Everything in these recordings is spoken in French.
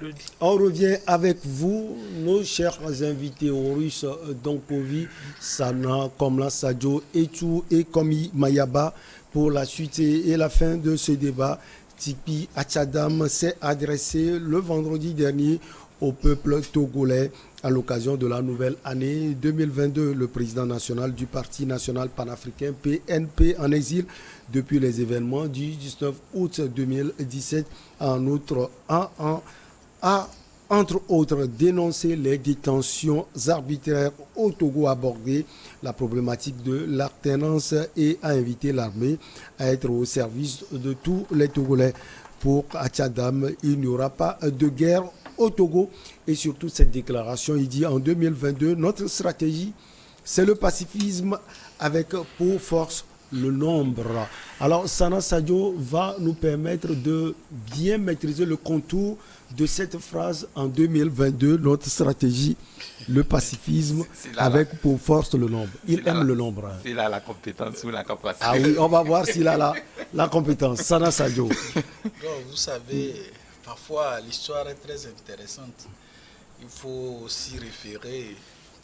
jeudi. On revient avec vous, nos chers invités russes, Donkovi, Sana, Komla Sadio, Etu et Komi Mayaba. Pour la suite et la fin de ce débat, Tikpi Achadam s'est adressé le vendredi dernier au peuple togolais à l'occasion de la nouvelle année 2022. Le président national du Parti national panafricain PNP en exil depuis les événements du 19 août 2017 a entre autres dénoncé les détentions arbitraires au Togo abordé la problématique de l'alternance et a invité l'armée à être au service de tous les Togolais. Pour Achadam, il n'y aura pas de guerre au Togo. Et surtout cette déclaration, il dit en 2022, notre stratégie, c'est le pacifisme avec pour force le nombre. Alors Sana Sadio va nous permettre de bien maîtriser le contour de cette phrase en 2022, notre stratégie, le pacifisme avec pour force le nombre. Il aime le nombre. S'il a la compétence ou la capacité. Ah oui, on va voir s'il a la compétence. Sana Sadio. Donc, vous savez, parfois l'histoire est très intéressante. Il faut s'y référer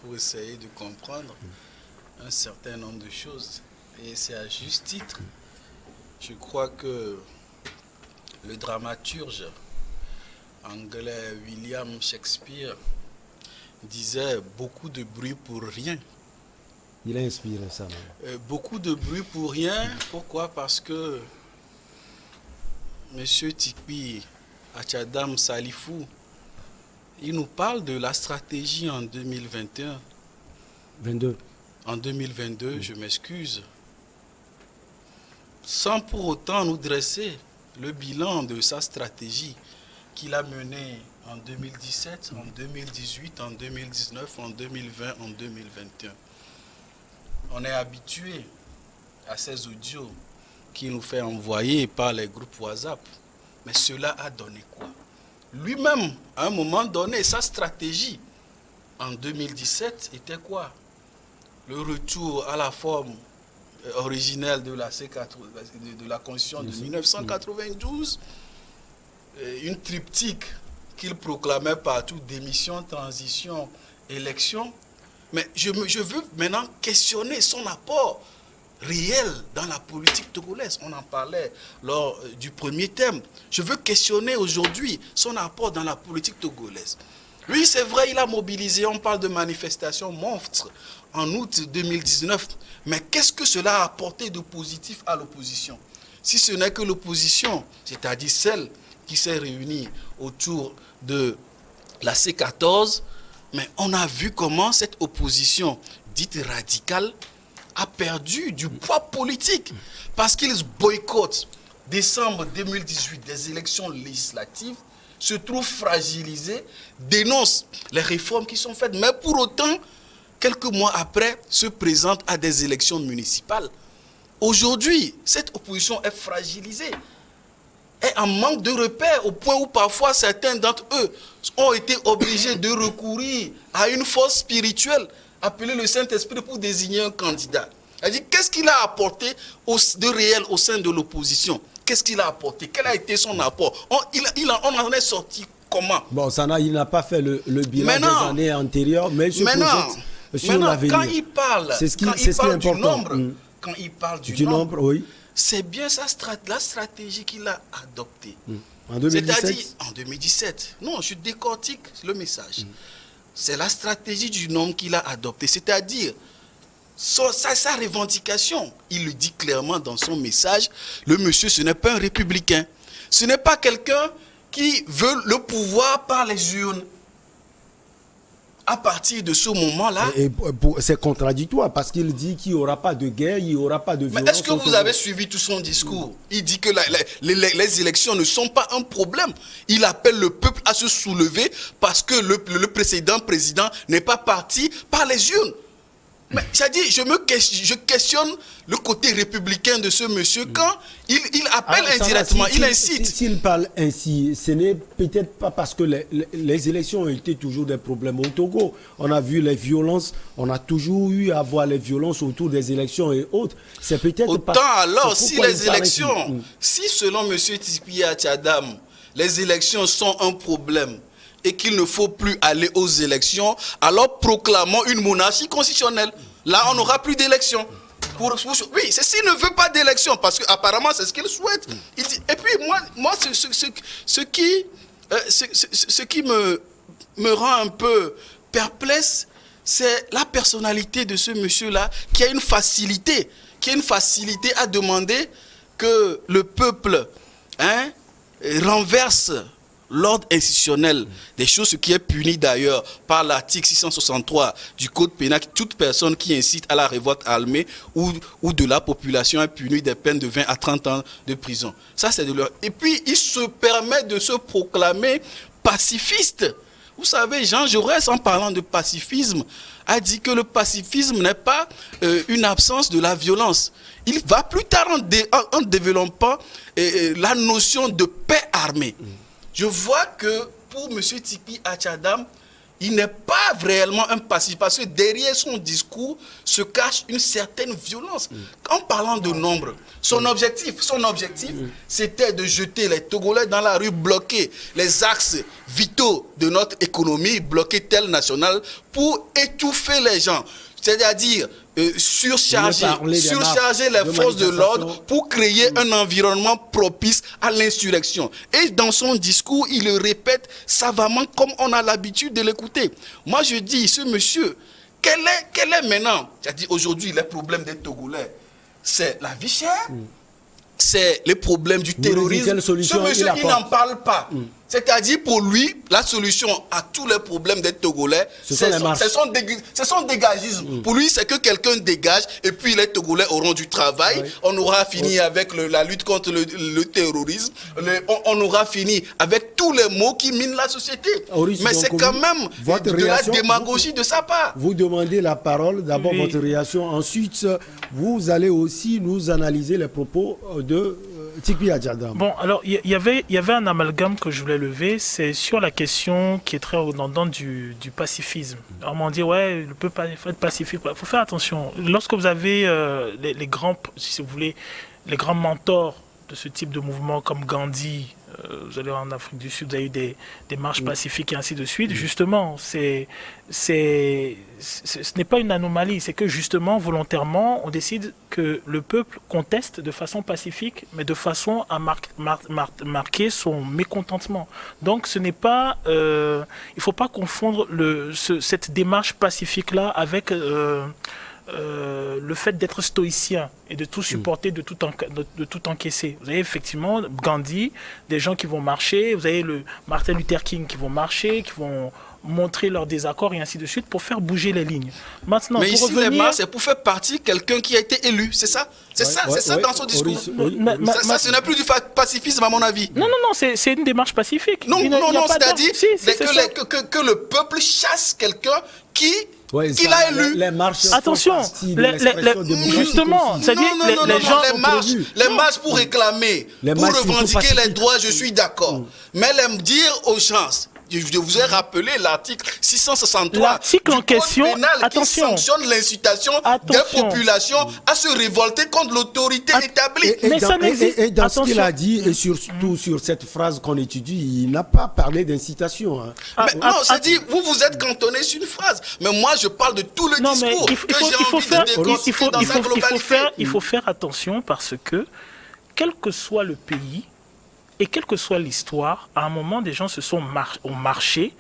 pour essayer de comprendre un certain nombre de choses. Et c'est à juste titre. Je crois que le dramaturge anglais William Shakespeare disait beaucoup de bruit pour rien. Il a inspiré ça. Beaucoup de bruit pour rien. Pourquoi? Parce que M. Tikpi Achadam Salifou, il nous parle de la stratégie en 2021. 22. En 2022, je m'excuse. Sans pour autant nous dresser le bilan de sa stratégie qu'il a menée en 2017, en 2018, en 2019, en 2020, en 2021. On est habitué à ces audios qu'il nous fait envoyer par les groupes WhatsApp. Mais cela a donné quoi? Lui-même, à un moment donné, sa stratégie en 2017 était quoi? Le retour à la forme originelle de la Constitution de 1992, une triptyque qu'il proclamait partout, démission, transition, élection. Mais je veux maintenant questionner son apport réel dans la politique togolaise. On en parlait lors du premier thème. Je veux questionner aujourd'hui son apport dans la politique togolaise. Lui, c'est vrai, il a mobilisé, on parle de manifestations monstres en août 2019. Mais qu'est-ce que cela a apporté de positif à l'opposition? Si ce n'est que l'opposition, c'est-à-dire celle qui s'est réunie autour de la C14, mais on a vu comment cette opposition dite radicale a perdu du poids politique parce qu'ils boycottent décembre 2018 des élections législatives, se trouvent fragilisés, dénoncent les réformes qui sont faites, mais pour autant, quelques mois après, se présentent à des élections municipales. Aujourd'hui, cette opposition est fragilisée, est en manque de repères, au point où parfois certains d'entre eux ont été obligés de recourir à une force spirituelle, appelée le Saint-Esprit, pour désigner un candidat. C'est-à-dire, qu'est-ce qu'il a apporté de réel au sein de l'opposition? Qu'est-ce qu'il a apporté? Quel a été son apport? On en est sorti comment? Bon, Sana, il n'a pas fait le bilan des années antérieures, mais je projette sur l'avenir. Quand il parle, du nombre, quand il parle du nombre, oui, c'est bien la stratégie qu'il a adoptée. En 2017? C'est-à-dire, en 2017. Non, je décortique le message. C'est la stratégie du nombre qu'il a adoptée. C'est-à-dire, sa revendication, il le dit clairement dans son message, le monsieur, ce n'est pas un républicain. Ce n'est pas quelqu'un qui veut le pouvoir par les urnes. À partir de ce moment-là... C'est contradictoire parce qu'il dit qu'il n'y aura pas de guerre, il n'y aura pas de violence. Mais est-ce que vous avez suivi tout son discours? Il dit que les élections ne sont pas un problème. Il appelle le peuple à se soulever parce que le précédent président n'est pas parti par les urnes. Mais c'est-à-dire, je questionne le côté républicain de ce monsieur quand il appelle indirectement, il incite. S'il parle ainsi, ce n'est peut-être pas parce que les élections ont été toujours des problèmes au Togo. On a vu les violences, on a toujours eu à voir les violences autour des élections et autres. C'est peut-être autant alors, si les élections, si selon M. Tikpi Achadam, les élections sont un problème, et qu'il ne faut plus aller aux élections, alors proclamons une monarchie constitutionnelle. Là, on n'aura plus d'élections. Oui, c'est s'il ne veut pas d'élection, parce qu'apparemment, c'est ce qu'il souhaite. Et puis, moi ce qui me rend un peu perplexe, c'est la personnalité de ce monsieur-là qui a une facilité à demander que le peuple renverse l'ordre institutionnel, des choses ce qui est puni d'ailleurs par l'article 663 du Code pénal. Toute personne qui incite à la révolte armée ou de la population est punie des peines de 20 à 30 ans de prison. Ça, c'est de leur... Et puis, il se permet de se proclamer pacifiste. Vous savez, Jean Jaurès, en parlant de pacifisme, a dit que le pacifisme n'est pas une absence de la violence. Il va plus tard en développant la notion de paix armée. Je vois que pour M. Tikpi Achadam, il n'est pas réellement un pacifiste, parce que derrière son discours se cache une certaine violence. En parlant de nombre, son objectif, c'était de jeter les Togolais dans la rue, bloquer les axes vitaux de notre économie, bloquer tel national pour étouffer les gens. C'est-à-dire surcharger les forces de l'ordre pour créer un environnement propice à l'insurrection. Et dans son discours, il le répète savamment comme on a l'habitude de l'écouter. Moi, je dis, ce monsieur, quel est maintenant, c'est-à-dire aujourd'hui, les problèmes des Togolais, c'est la vie chère, c'est les problèmes du terrorisme. Ce monsieur, il n'en parle pas. C'est-à-dire, pour lui, la solution à tous les problèmes des Togolais, c'est son dégagisme. Pour lui, c'est que quelqu'un dégage et puis les Togolais auront du travail. Oui. On aura fini avec la lutte contre le terrorisme. On aura fini avec tous les maux qui minent la société. Mais c'est quand même de la démagogie de sa part. Vous demandez la parole, d'abord votre réaction. Ensuite, vous allez aussi nous analyser les propos de Tikpi Achadam. Bon, alors, il y avait un amalgame que je voulais lever, c'est sur la question qui est très redondante du pacifisme. Alors, on dit, ouais, le peuple faut être pacifique. Il faut faire attention. Lorsque vous avez les grands, si vous voulez, les grands mentors de ce type de mouvement comme Gandhi, vous allez en Afrique du Sud, vous avez eu des marches pacifiques et ainsi de suite. Justement, ce n'est pas une anomalie, c'est que justement, volontairement, on décide que le peuple conteste de façon pacifique, mais de façon à marquer son mécontentement. Donc, ce n'est pas, il ne faut pas confondre cette démarche pacifique-là avec le fait d'être stoïcien et de tout supporter, de tout encaisser. Vous avez effectivement Gandhi, des gens qui vont marcher, vous avez le Martin Luther King qui vont marcher, qui vont montrer leur désaccord et ainsi de suite pour faire bouger les lignes. Maintenant, mais pour ici, revenir... les marches, c'est pour faire partie quelqu'un qui a été élu, c'est ça? C'est ça dans son discours. Ça, ce n'est plus du pacifisme à mon avis. Non, c'est une démarche pacifique. Non, c'est-à-dire que le peuple chasse quelqu'un qu'il a élu. Les marches. Attention, justement, c'est-à-dire les marches pour réclamer, pour revendiquer les droits, je suis d'accord. Mais les dire aux gens, je vous ai rappelé l'article 663 l'article en question, qui sanctionne l'incitation des populations à se révolter contre l'autorité établie. Et dans ce qu'il a dit, et surtout sur cette phrase qu'on étudie, il n'a pas parlé d'incitation. Non, c'est-à-dire, vous êtes cantonné sur une phrase. Mais moi, je parle de tout le discours que j'ai envie de décortiquer dans sa globalité. Il faut faire attention parce que, quel que soit le pays, et quelle que soit l'histoire, à un moment, des gens ont marché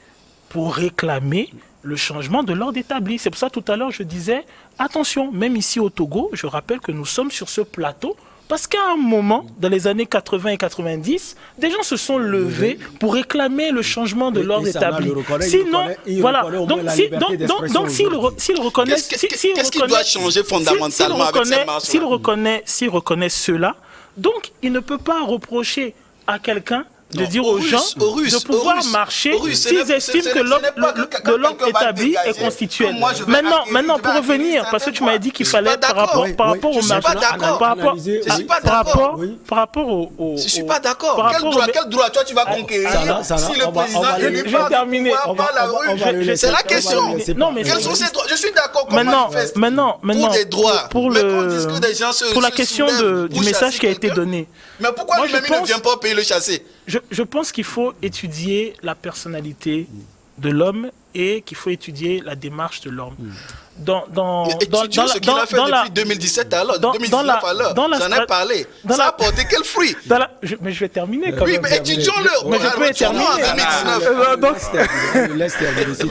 pour réclamer le changement de l'ordre établi. C'est pour ça, tout à l'heure, je disais, attention, même ici au Togo, je rappelle que nous sommes sur ce plateau, parce qu'à un moment, dans les années 80 et 90, des gens se sont levés pour réclamer le changement de l'ordre établi. Sinon, voilà. Donc, s'il reconnaît... Qu'est-ce qui doit changer fondamentalement avec ces marches? S'il reconnaît cela, donc il ne peut pas reprocher à quelqu'un de dire aux gens de pouvoir marcher s'ils estiment que l'ordre établi est constituel. Maintenant, pour revenir, parce que tu m'as dit qu'il fallait par rapport au marché, par rapport au... Je suis pas d'accord. Quel droit toi tu vas conquérir si le président élu par la rue? C'est la question. Quels sont ces droits? Je suis d'accord qu'on manifeste pour des droits. Pour la question du message qui a été donné. Mais pourquoi lui-même il ne vient pas payer le chassé? Je pense qu'il faut étudier la personnalité de l'homme et qu'il faut étudier la démarche de l'homme. Étudions ce qu'il a fait depuis 2017 à l'heure, 2019 à l'heure. J'en ai parlé. Ça a porté quel fruit? Mais je vais terminer quand même. Oui, mais étudions-le. Mais je peux terminer.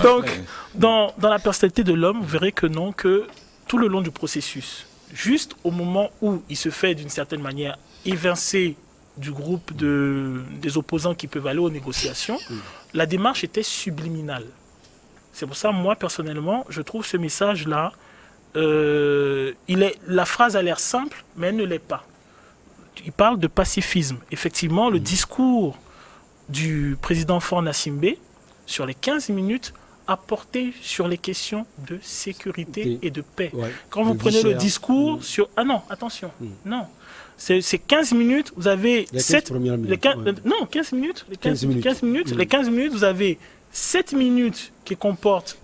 Donc, dans la personnalité de l'homme, vous verrez que non, que tout le long du processus, juste au moment où il se fait d'une certaine manière évincer du groupe des opposants qui peuvent aller aux négociations, la démarche était subliminale. C'est pour ça, moi, personnellement, je trouve ce message-là, la phrase a l'air simple, mais elle ne l'est pas. Il parle de pacifisme. Effectivement, le discours du président Faure Gnassingbé, sur les 15 minutes, a porté sur les questions de sécurité et de paix. Ouais. Quand vous prenez le discours sur... Ah non, attention, non. C'est 15 minutes, vous avez... Les 15 premières minutes. Non, 15 minutes. Les 15 minutes, vous avez 7 minutes qui comportent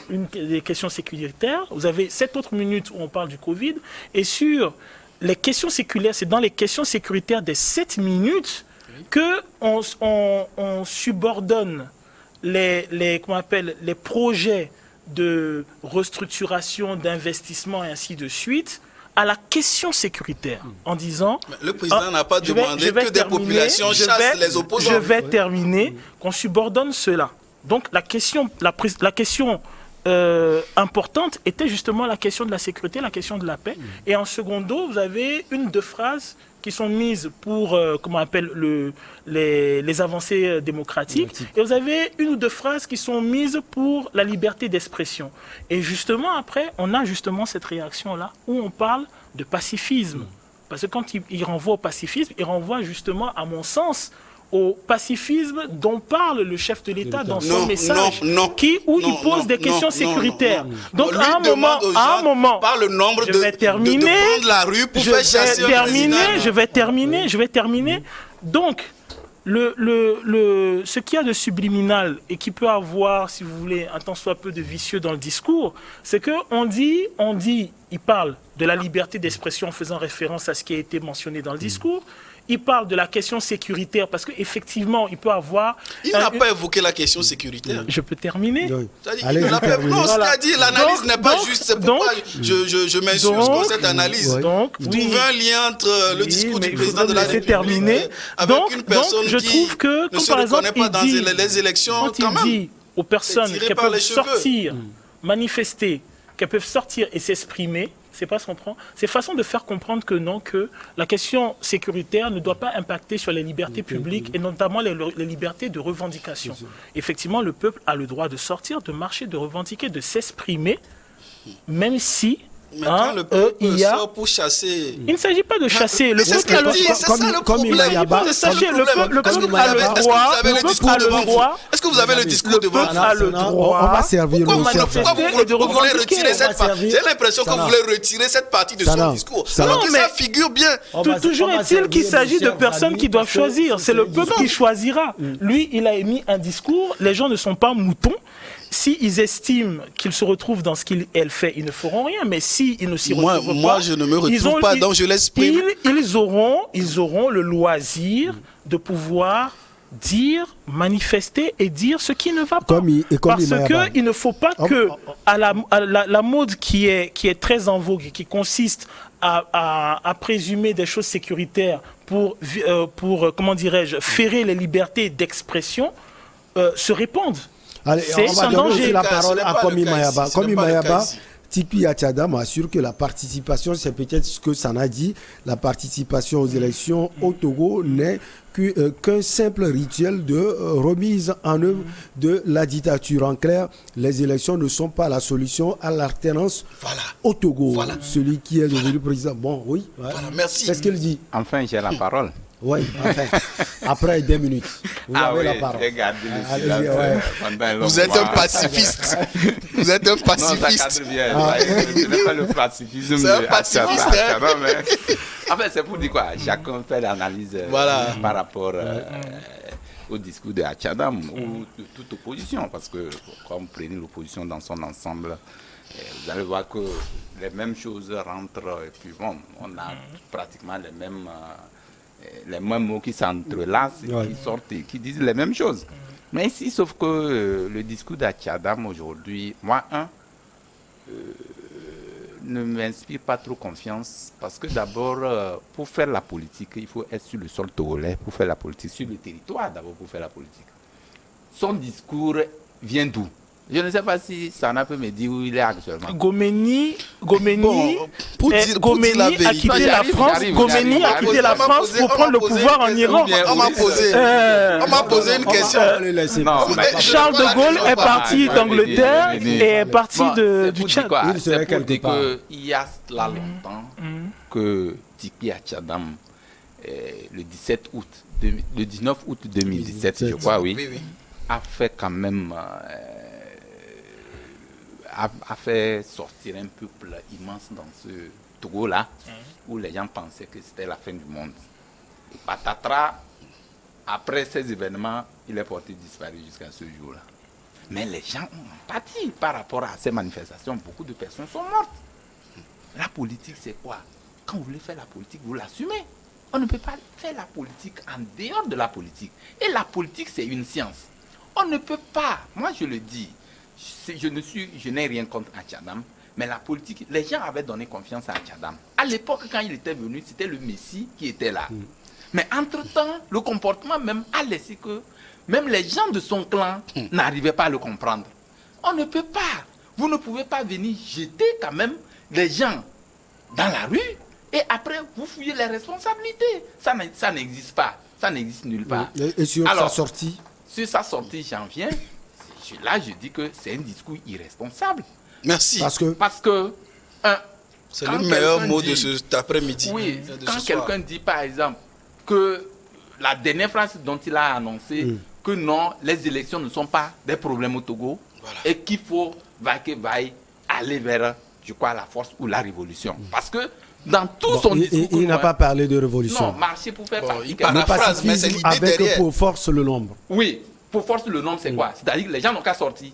des questions sécuritaires. Vous avez 7 autres minutes où on parle du Covid. Et sur les questions sécuritaires, c'est dans les questions sécuritaires des 7 minutes qu'on subordonne les projets de restructuration, d'investissement et ainsi de suite à la question sécuritaire en disant... Mais le président n'a pas demandé que des populations chassent les opposants. Je vais terminer, qu'on subordonne cela. Donc la question importante était justement la question de la sécurité, la question de la paix. Et en secondo, vous avez une ou deux phrases qui sont mises pour les avancées démocratiques. Et vous avez une ou deux phrases qui sont mises pour la liberté d'expression. Et justement, après, on a justement cette réaction-là où on parle de pacifisme. Parce que quand il renvoie au pacifisme, il renvoie justement, à mon sens, au pacifisme dont parle le chef de l'État dans son message, où il pose des questions sécuritaires. Donc à un moment, par le nombre je vais terminer, de prendre la rue pour faire chasser je vais terminer. Donc, ce qu'il y a de subliminal et qui peut avoir, si vous voulez, un tant soit peu de vicieux dans le discours, c'est qu'on dit, il parle de la liberté d'expression en faisant référence à ce qui a été mentionné dans le discours. Il parle de la question sécuritaire parce qu'effectivement, il peut avoir... Il n'a pas évoqué la question sécuritaire. Je peux terminer. C'est-à-dire, l'analyse n'est pas juste. C'est pourquoi je m'insurge contre cette analyse. Vous trouvez un lien entre le discours du président de la République avec une personne qui ne se reconnaît pas dans les élections. Quand il dit aux personnes qu'elles peuvent sortir, manifester, qu'elles peuvent sortir et s'exprimer, c'est pas ce qu'on prend. C'est façon de faire comprendre que non, que la question sécuritaire ne doit pas impacter sur les libertés publiques et notamment les libertés de revendication. Effectivement, le peuple a le droit de sortir, de marcher, de revendiquer, de s'exprimer, même si... Mais quand le peuple sort pour chasser... Il ne s'agit pas de chasser. C'est ça le problème. Le peuple a le droit. Est-ce que vous avez le discours devant vous? A le droit. On va servir Pourquoi vous voulez retirer cette partie? J'ai l'impression que vous voulez retirer cette partie de son discours. Alors que ça figure bien. Toujours est-il qu'il s'agit de personnes qui doivent choisir. C'est le peuple qui choisira. Lui, il a émis un discours. Les gens ne sont pas moutons. S'ils estiment qu'ils se retrouvent dans ce qu'elle fait, ils ne feront rien. Mais s'ils ne s'y retrouvent pas... Moi, je ne me retrouve pas, donc je l'exprime. Ils auront le loisir de pouvoir dire, manifester et dire ce qui ne va pas. Parce qu'il ne faut pas que la mode qui est très en vogue et qui consiste à présumer des choses sécuritaires pour comment dirais-je, ferrer les libertés d'expression se répande. Allez, on va donner aussi la parole à Komi Mayaba. Komi Mayaba, Tipi Achada m'assure que la participation, c'est peut-être ce que Sana dit, la participation aux élections au Togo n'est qu'un simple rituel de remise en œuvre de la dictature. En clair, les élections ne sont pas la solution à l'alternance au Togo. Celui qui est devenu président. Bon, oui. Merci. C'est ce qu'il dit. Enfin, j'ai la parole. Oui, enfin, après 2 minutes. Vous avez la parole. Vous êtes un pacifiste. Vous êtes un pacifiste. Ce n'est pas le pacifisme. C'est un pacifiste. En fait, c'est pour dire quoi? Chacun fait l'analyse par rapport au discours de Achadam ou de toute opposition. Parce que quand vous prenez l'opposition dans son ensemble, vous allez voir que les mêmes choses rentrent. Et puis bon, on a pratiquement les mêmes... les mêmes mots qui s'entrelacent, qui sortent et qui disent les mêmes choses. Mais ici, sauf que le discours d'Achadam aujourd'hui, moi, ne m'inspire pas trop confiance parce que d'abord, pour faire la politique, il faut être sur le sol togolais pour faire la politique, sur le territoire d'abord pour faire la politique. Son discours vient d'où? Je ne sais pas si Sana peut me dire où il est actuellement. Goméni a quitté la France. Goméni a quitté la France pour prendre le pouvoir en Iran. On m'a posé une question. Charles de Gaulle est parti d'Angleterre et est parti du Tchad. C'est pour dire qu'il y a là longtemps que Tiki Achadam, le 19 août 2017, je crois, oui, a fait quand même... a fait sortir un peuple immense dans ce Togo-là, où les gens pensaient que c'était la fin du monde. Et patatras, après ces événements, il est porté disparu jusqu'à ce jour-là. Mais les gens ont pâti par rapport à ces manifestations. Beaucoup de personnes sont mortes. La politique, c'est quoi? Quand vous voulez faire la politique, vous l'assumez. On ne peut pas faire la politique en dehors de la politique. Et la politique, c'est une science. On ne peut pas, moi je le dis, je n'ai rien contre Achadam, mais la politique, les gens avaient donné confiance à Achadam. À l'époque, quand il était venu, c'était le Messie qui était là. Mais entre-temps, le comportement même a laissé que même les gens de son clan n'arrivaient pas à le comprendre. On ne peut pas, vous ne pouvez pas venir jeter quand même les gens dans la rue et après vous fouillez les responsabilités. Ça n'existe pas, ça n'existe nulle part. Et sur sa sortie? Sur sa sortie, j'en viens. Là, je dis que c'est un discours irresponsable. Merci. Parce que c'est le meilleur mot de cet après-midi. Oui, quand quelqu'un dit par exemple que la dernière phrase dont il a annoncé que non, les élections ne sont pas des problèmes au Togo et qu'il faut aller vers, je crois, la force ou la révolution. Parce que dans tout son discours... Il n'a pas parlé de révolution. Non, marcher pour faire partie. Il paraphrase, mais c'est l'idée avec derrière. Pour force le nombre. Oui, pour force le nombre, c'est quoi? C'est-à-dire que les gens n'ont qu'à sortir.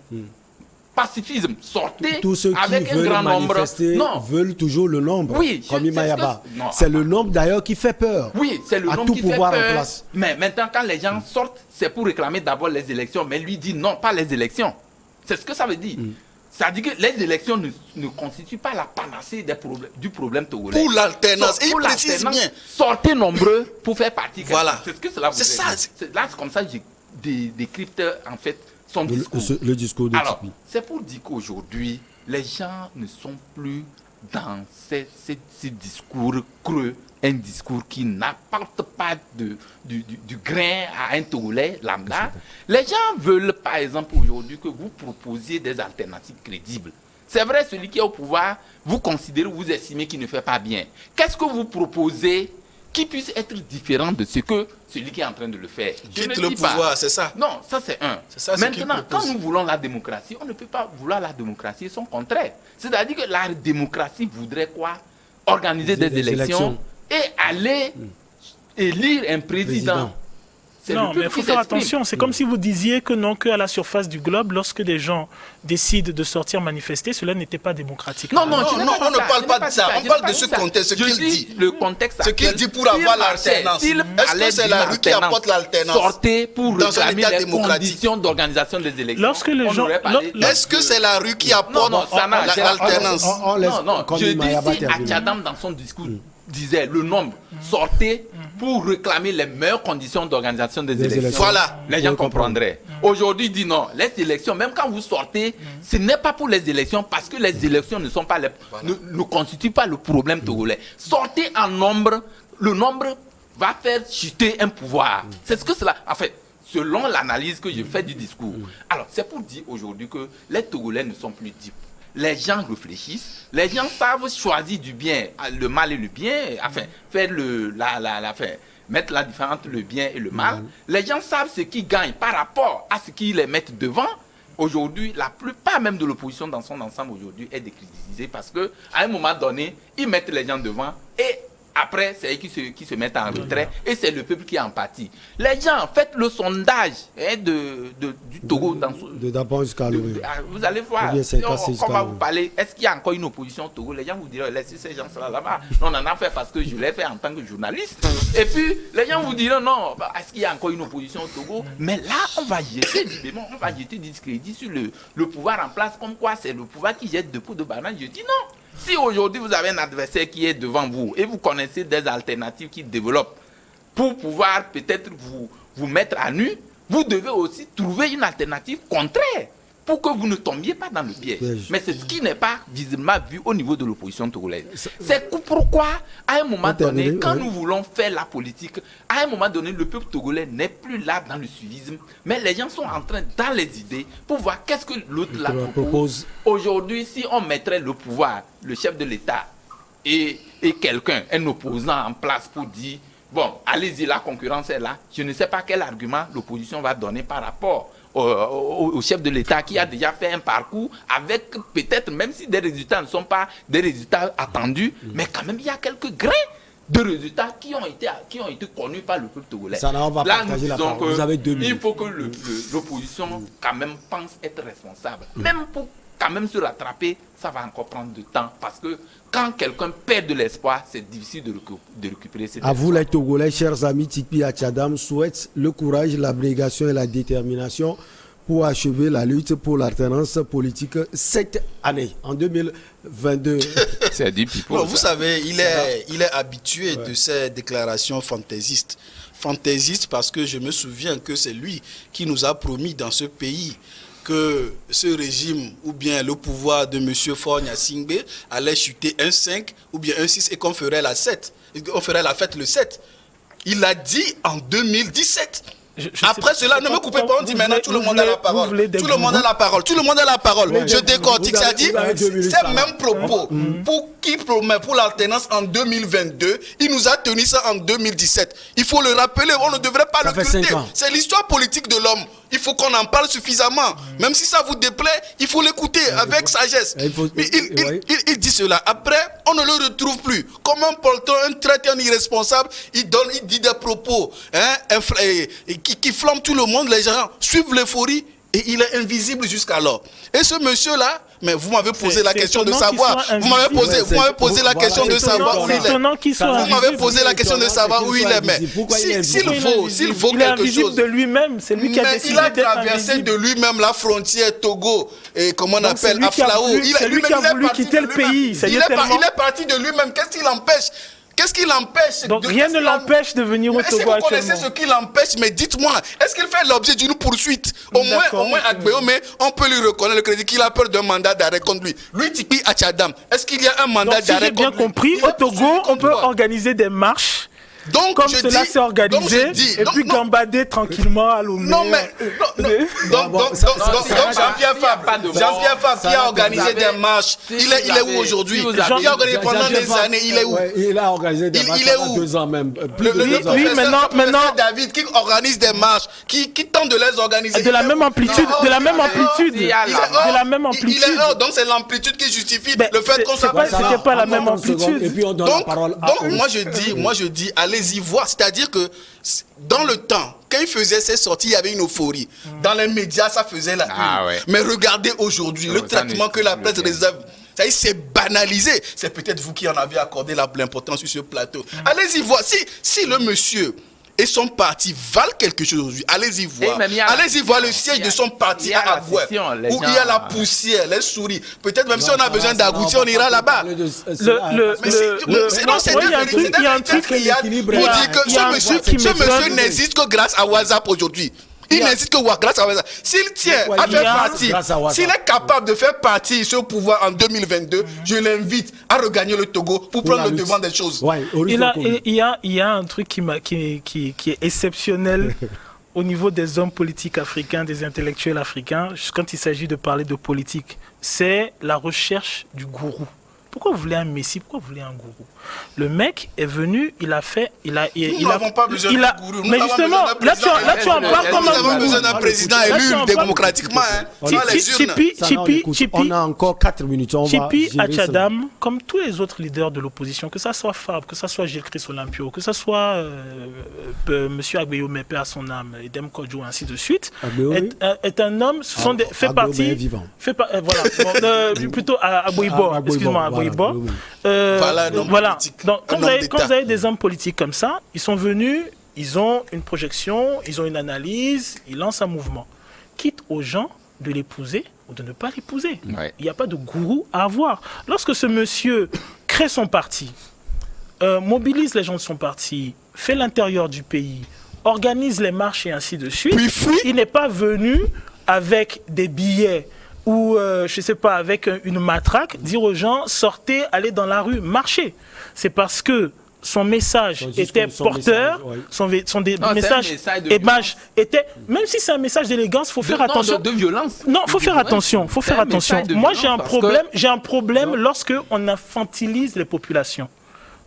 Pacifisme, sortez tous ceux avec qui un veulent grand nombre. Non, veulent toujours le nombre. Oui, comme Imayaba. C'est le nombre d'ailleurs qui fait peur. Oui, c'est le à nombre tout qui fait pouvoir peur. En place. Mais maintenant, quand les gens sortent, c'est pour réclamer d'abord les élections. Mais lui dit non, pas les élections. C'est ce que ça veut dire. Ça dit que les élections ne constituent pas la panacée du problème togolais. Pour l'alternance, et il précise bien. Sortez nombreux pour faire partie. Voilà. C'est ce que cela veut dire. Là, c'est comme ça que je décrypte en fait son discours. Le discours de Alors, Tipi. c'est pour dire qu'aujourd'hui, les gens ne sont plus dans ces discours creux, un discours qui n'apporte pas du grain à un Togolais lambda. Les gens veulent, par exemple, aujourd'hui, que vous proposiez des alternatives crédibles. C'est vrai, celui qui est au pouvoir, vous considérez, vous estimez qu'il ne fait pas bien. Qu'est-ce que vous proposez qui puisse être différent de ce que celui qui est en train de le faire? Quitte le pouvoir, c'est ça? Non, ça c'est un. Ça, maintenant, quand nous voulons la démocratie, on ne peut pas vouloir la démocratie et son contraire. C'est-à-dire que la démocratie voudrait quoi? Organiser des élections et aller élire un président. Non, mais il faut faire attention. C'est comme si vous disiez que non, qu'à la surface du globe, lorsque des gens décident de sortir manifester, cela n'était pas démocratique. Non, on ne parle pas de ça. On parle de ce contexte, ce qu'il dit. Le contexte ce qu'il dit pour avoir l'alternance. Est-ce que c'est la rue qui apporte l'alternance? Sortez pour réclamer les conditions d'organisation des élections. Lorsque les gens... Est-ce que c'est la rue qui apporte l'alternance? Non. Je dis si Achadam dans son discours disait le nombre, sortez pour réclamer les meilleures conditions d'organisation des élections. Voilà. Les gens comprendraient. Aujourd'hui, il dit non, les élections, même quand vous sortez, ce n'est pas pour les élections parce que les élections ne sont pas ne constituent pas le problème togolais. Sortez en nombre, le nombre va faire chuter un pouvoir. C'est ce que cela... En fait, selon l'analyse que je fais du discours. Alors, c'est pour dire aujourd'hui que les Togolais ne sont plus dupes. Les gens réfléchissent, les gens savent choisir du bien, le mal et le bien, enfin, faire mettre la différence entre le bien et le mal. Les gens savent ce qu'ils gagnent par rapport à ce qu'ils les mettent devant. Aujourd'hui, la plupart même de l'opposition dans son ensemble aujourd'hui est décrédibilisée parce qu'à un moment donné, ils mettent les gens devant et Après, c'est eux qui se mettent en retrait et c'est le peuple qui en pâtit. Les gens, faites le sondage du Togo. D'abord jusqu'à l'ouest. Vous allez voir, on va vous parler. Est-ce qu'il y a encore une opposition au Togo? Les gens vous diront, laissez ces gens là-bas. Non, on en a fait parce que je l'ai fait en tant que journaliste. Et puis, les gens vous diront, non, est-ce qu'il y a encore une opposition au Togo? Mais là, on va jeter du discrédit sur le pouvoir en place, comme quoi c'est le pouvoir qui jette de pots de banane. Je dis non. Si aujourd'hui vous avez un adversaire qui est devant vous et vous connaissez des alternatives qui développent pour pouvoir peut-être vous mettre à nu, vous devez aussi trouver une alternative contraire pour que vous ne tombiez pas dans le piège. Mais c'est ce qui n'est pas visiblement vu au niveau de l'opposition togolaise. C'est pourquoi, à un moment donné, quand nous voulons faire la politique, à un moment donné, le peuple togolais n'est plus là dans le suivisme, mais les gens sont en train, dans les idées, pour voir qu'est-ce que l'autre là propose. Aujourd'hui, si on mettrait le pouvoir, le chef de l'État et quelqu'un, un opposant en place pour dire, bon, allez-y, la concurrence est là, je ne sais pas quel argument l'opposition va donner par rapport au chef de l'État qui a déjà fait un parcours avec peut-être, même si des résultats ne sont pas des résultats attendus, mais quand même il y a quelques grains de résultats qui ont été connus par le peuple togolais. Là, nous disons qu'il faut que l'opposition quand même pense être responsable. Même pour quand même se rattraper, ça va encore prendre du temps parce que quand quelqu'un perd de l'espoir, c'est difficile de récupérer cet espoir. À vous les Togolais, chers amis, Tikpi Achadam souhaite le courage, l'abnégation et la détermination pour achever la lutte pour l'alternance politique cette année, en 2022. C'est dit, Pipo. Vous savez, il est habitué de ces déclarations fantaisistes. Fantaisistes parce que je me souviens que c'est lui qui nous a promis dans ce pays que ce régime ou bien le pouvoir de M. Faure Gnassingbé allait chuter un 5 ou bien un 6 et qu'on ferait la 7. On ferait la fête le 7. Il l'a dit en 2017. Après cela, ne me coupez pas, on dit maintenant tout le monde a la parole. Tout le monde a la parole. Tout le monde a la parole. Je décortique, ça dit, ces mêmes propos pour qui promet pour l'alternance en 2022, il nous a tenu ça en 2017. Il faut le rappeler, on ne devrait pas le culter. C'est l'histoire politique de l'homme. Il faut qu'on en parle suffisamment. Même si ça vous déplaît, il faut l'écouter avec sagesse. Mais il dit cela. Après, on ne le retrouve plus. Comme un poltron, un traître, un irresponsable, il dit des propos qui flamment tout le monde. Les gens suivent l'euphorie et il est invisible jusqu'alors. Et ce monsieur-là, mais vous m'avez posé la question de savoir. Vous m'avez posé la question de savoir où il est. Vous m'avez posé la question de savoir où il est. Mais s'il vaut quelque chose de lui-même, c'est lui qui a décidé. Il a traversé de lui-même la frontière Togo et comment on appelle Aflao. C'est lui qui a voulu quitter le pays. Il est parti de lui-même. Qu'est-ce qui l'empêche? Qu'est-ce qui l'empêche? Donc rien ne l'empêche de venir au Togo. Si vous connaissez ce qui l'empêche, mais dites-moi, est-ce qu'il fait l'objet d'une poursuite? Au moins à Gbéomé, on peut lui reconnaître le crédit qu'il a peur d'un mandat d'arrêt contre lui. Lui, Tikpi Achadam, est-ce qu'il y a un mandat d'arrêt contre lui? Si j'ai bien compris, au Togo, on peut organiser des marches. Donc, comme cela s'est organisé, et puis gambader tranquillement à Lomé. Non, mais. Donc, Jean-Pierre Fabre, qui a organisé des marches, il est où aujourd'hui? Il a organisé pendant des années, il est où? Il a organisé des marches pendant 2 ans même. Oui, maintenant. David, qui organise des marches, qui tente de les organiser. De la même amplitude. De la même amplitude. Il est hors, donc c'est l'amplitude qui justifie le fait qu'on soit. C'était pas la même amplitude. Et puis on donne la parole. Donc, moi je dis, allez-y voir. C'est-à-dire que dans le temps, quand il faisait ses sorties, il y avait une euphorie. Dans les médias, ça faisait la une. Ouais. Mais regardez aujourd'hui, le traitement que la presse réserve, ça y est, c'est banalisé. C'est peut-être vous qui en avez accordé l'importance sur ce plateau. Allez-y voir. Si le monsieur et son parti valent quelque chose aujourd'hui, allez-y voir. Allez-y voir le siège de son parti à Agoué, où il y a la poussière, les souris. Peut-être même si on a besoin d'agoutir, on ira là-bas. Il y a un truc pour dire que ce monsieur n'existe que grâce à WhatsApp aujourd'hui. Il n'existe que grâce à WhatsApp. S'il tient à faire partie, s'il est capable de faire partie de ce pouvoir en 2022, je l'invite à regagner le Togo pour prendre le devant des choses. Il y a un truc qui est exceptionnel au niveau des hommes politiques africains, des intellectuels africains, quand il s'agit de parler de politique. C'est la recherche du gourou. Pourquoi vous voulez un messie? Pourquoi vous voulez un gourou? Le mec est venu, il a fait, Nous n'avons pas besoin d'un gourou. Mais justement, là tu en parles comme un gourou. Nous avons besoin d'un président élu démocratiquement. On a encore 4 minutes. Chipi Achadam, comme tous les autres leaders de l'opposition, que ça soit Fab, que ça soit Gilles Chris Olympio, que ça soit M. Agbeyo Mepe à son âme, Edem Kodjo, ainsi de suite, est un homme, fait partie. Plutôt Agboibo, excuse-moi, Agboibo. Voilà. Donc, quand vous avez des hommes politiques comme ça, ils sont venus, ils ont une projection, ils ont une analyse, ils lancent un mouvement. Quitte aux gens de l'épouser ou de ne pas l'épouser. Ouais. Il n'y a pas de gourou à avoir. Lorsque ce monsieur crée son parti, mobilise les gens de son parti, fait l'intérieur du pays, organise les marches et ainsi de suite, il n'est pas venu avec des billets ou, je ne sais pas, avec une matraque, dire aux gens, sortez, allez dans la rue, marchez. C'est parce que son message était porteur, son message était, même si c'est un message d'élégance, il faut faire attention. De violence. Non, il faut faire attention, Moi, j'ai un problème lorsque on infantilise les populations.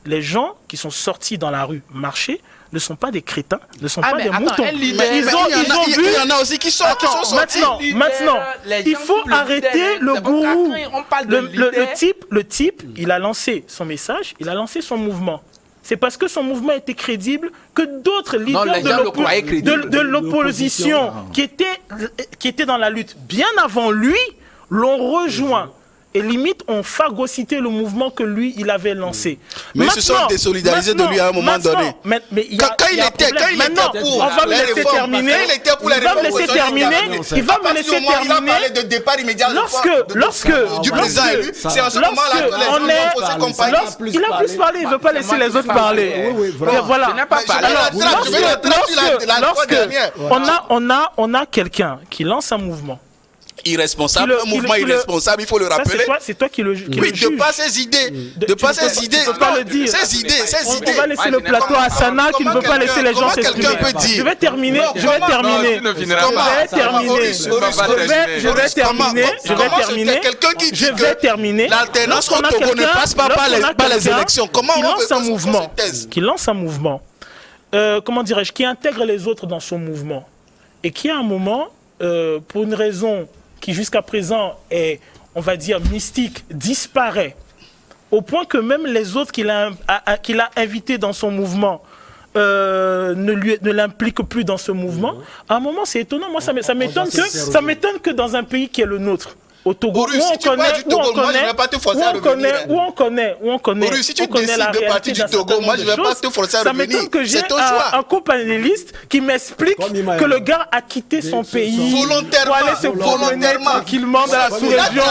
Les gens qui sont sortis dans la rue marcher ne sont pas des crétins, ne sont pas des moutons. Il y en a aussi qui sont sortis. Maintenant, il faut arrêter le gourou. Le type, il a lancé son message, il a lancé son mouvement. C'est parce que son mouvement était crédible que d'autres leaders de l'opposition qui étaient dans la lutte bien avant lui l'ont rejoint. Et limite, ont phagocyté le mouvement que lui, il avait lancé. Mais ils se sont désolidarisés de lui à un moment donné. Mais il va me laisser terminer. Il va me laisser terminer. Il a parlé de départ immédiat du président élu. C'est en ce moment-là il a plus parlé, il ne veut pas laisser les autres parler. Voilà. On a quelqu'un qui lance un mouvement irresponsable, un mouvement irresponsable, il faut le rappeler. C'est toi qui le juge. Oui, de pas ses idées. De pas ses idées. Tu peux pas le dire. Ses idées. On va laisser le plateau à Sana qui ne veut pas laisser les gens s'exprimer. Je vais terminer. L'alternance au Togo ne passe pas par les élections. Comment on lance un mouvement qui lance un mouvement, comment dirais-je, qui intègre les autres dans son mouvement et qui à un moment, pour une raison qui jusqu'à présent est, on va dire, mystique, disparaît, au point que même les autres qu'il a invités dans son mouvement ne l'impliquent plus dans ce mouvement. À un moment, c'est étonnant. Moi, ça m'étonne que dans un pays qui est le nôtre, au Togo, où on connaît la réalité d'un certain nombre de choses. Ça m'étonne que j'ai un co-panéliste qui m'explique que le gars a quitté son pays pour aller se promener tranquillement dans la sous-région.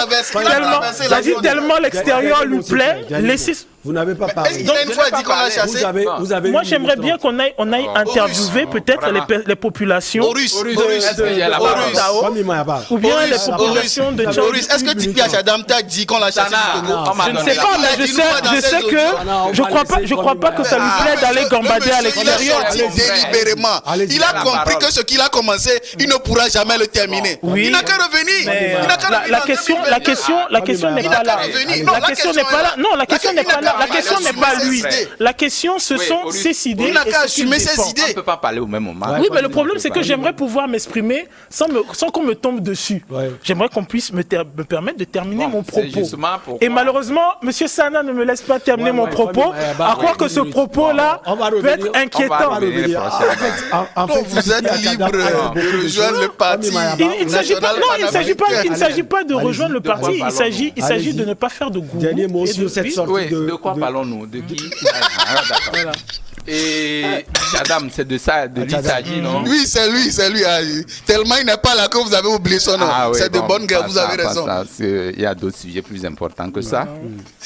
Tellement l'extérieur lui plaît. Vous n'avez pas parlé. Donc, une fois dit qu'on a chassé. Moi, j'aimerais bien qu'on aille interviewer peut-être les populations ou bien les populations de Tchad. Est-ce que Tipi Achadam t'a dit qu'on l'a chassé du Togo? Je ne sais pas, mais je sais que je crois pas que ça lui plaît d'aller gambader à l'extérieur. Délibérément. Il a compris que ce qu'il a commencé, il ne pourra jamais le terminer. Il n'a qu'à revenir. La question n'est pas là. La question n'est pas là. Non, la question n'est pas là. La question n'est pas lui. La question, ce sont ses idées. Il n'a qu'à assumer ses idées. On ne peut pas parler au même moment. Oui, mais le problème, c'est que j'aimerais pouvoir m'exprimer sans qu'on me tombe dessus. J'aimerais qu'on puisse me permettre de terminer mon propos. Et malheureusement, M. Sana ne me laisse pas terminer mon propos, à croire que ce propos-là peut être inquiétant. En fait, vous êtes libre de rejoindre le parti. Il ne s'agit pas de rejoindre le parti, il s'agit de ne pas faire de gourou. Dernier mot sur cette sortie de quoi parlons-nous? De qui? D'accord. Et Chadam, c'est de ça, de lui s'agit, non? Oui, c'est lui. Tellement il n'est pas là que vous avez oublié son nom. C'est de bonne guerre, vous avez raison. Il y a d'autres sujets plus importants que ça.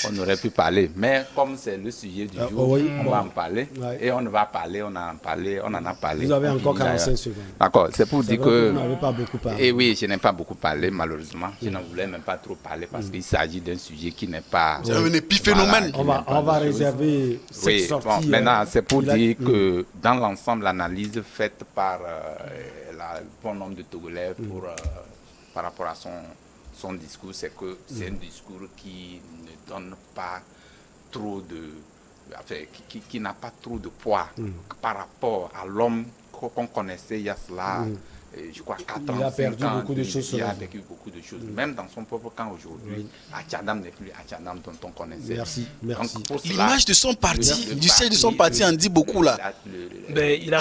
On aurait pu parler. Mais comme c'est le sujet du jour, on va en parler. Et on va parler, on en a parlé. Vous avez encore 45 secondes. D'accord, c'est pour dire que... Vous n'avez pas beaucoup parlé. Et oui, je n'ai pas beaucoup parlé, malheureusement. Je n'en voulais même pas trop parler parce qu'il s'agit d'un sujet qui n'est pas... C'est un épiphénomène. On va réserver cette sortie. Maintenant, c'est pour dire que dans l'ensemble, l'analyse faite par le bon nombre de Togolais par rapport à son discours, c'est que c'est un discours qui ne donne pas trop de... Enfin, qui n'a pas trop de poids par rapport à l'homme qu'on connaissait il y a cela, je crois, 4 ans. Il a perdu beaucoup de choses. Il a vécu beaucoup de choses. Même dans son propre camp aujourd'hui, Atchadam n'est plus Atchadam dont on connaissait. Merci. L'image de son parti, du siège de son parti en dit beaucoup là. Mais il a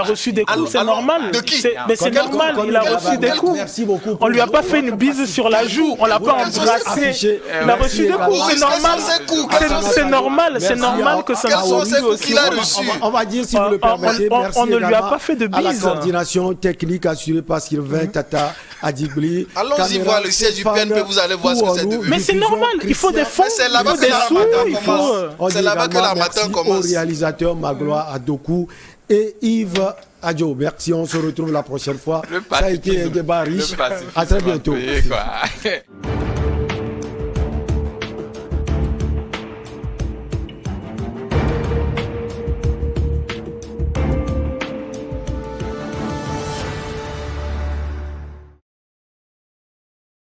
reçu des coups, c'est normal. De qui? Mais c'est normal, il a reçu des coups. Merci beaucoup. On lui a pas fait une bise sur la joue, on l'a pas embrassé. Il a reçu des coups, c'est normal. C'est normal que ça soit aussi. On va dire, si vous le permettez, merci on ne lui a pas fait de à la bise. coordination technique assurée par Sylvain Tata Adibli. Allons-y voir le siège du PNP, vous allez voir ce que c'est devenu. Mais c'est normal, il faut des fonds, c'est là-bas il faut des sous, C'est là-bas que l'armateur commence. Au réalisateur Magloire Adokou et Yves Adjo. Merci, on se retrouve la prochaine fois. Ça a été un débat riche. À très bientôt.